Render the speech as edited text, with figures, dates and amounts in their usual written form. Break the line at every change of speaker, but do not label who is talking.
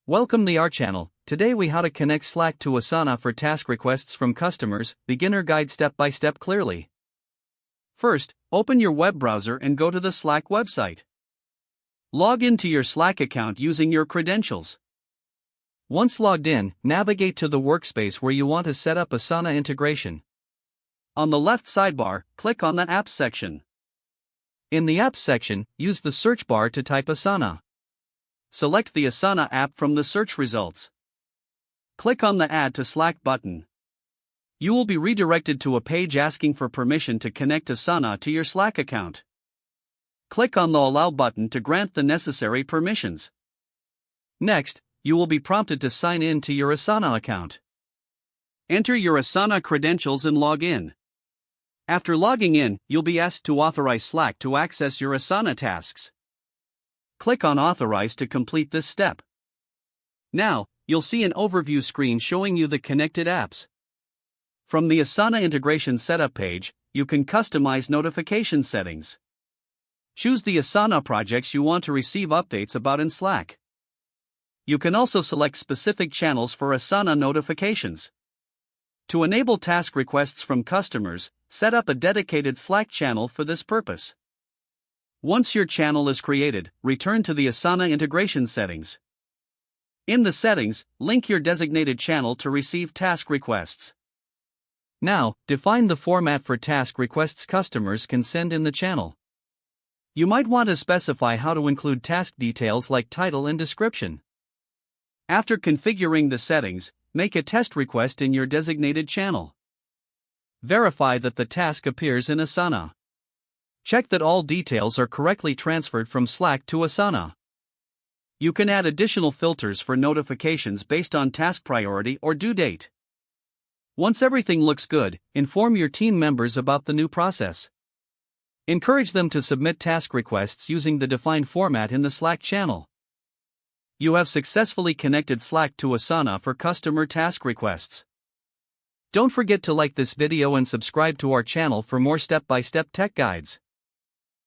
Welcome to our channel. Today we how to connect Slack to Asana for task requests from customers, beginner guide step by step clearly. First, open your web browser and go to the Slack website. Log into your Slack account using your credentials. Once logged in, navigate to the workspace where you want to set up Asana integration. On the left sidebar, click on the Apps section. In the Apps section, use the search bar to type Asana. Select the Asana app from the search results. Click on the Add to Slack button. You will be redirected to a page asking for permission to connect Asana to your Slack account. Click on the Allow button to grant the necessary permissions. Next, you will be prompted to sign in to your Asana account. Enter your Asana credentials and log in. After logging in, you'll be asked to authorize Slack to access your Asana tasks. Click on Authorize to complete this step. Now, you'll see an overview screen showing you the connected apps. From the Asana integration setup page, you can customize notification settings. Choose the Asana projects you want to receive updates about in Slack. You can also select specific channels for Asana notifications. To enable task requests from customers, set up a dedicated Slack channel for this purpose. Once your channel is created, return to the Asana integration settings. In the settings, link your designated channel to receive task requests. Now, define the format for task requests customers can send in the channel. You might want to specify how to include task details like title and description. After configuring the settings, make a test request in your designated channel. Verify that the task appears in Asana. Check that all details are correctly transferred from Slack to Asana. You can add additional filters for notifications based on task priority or due date. Once everything looks good, inform your team members about the new process. Encourage them to submit task requests using the defined format in the Slack channel. You have successfully connected Slack to Asana for customer task requests. Don't forget to like this video and subscribe to our channel for more step-by-step tech guides.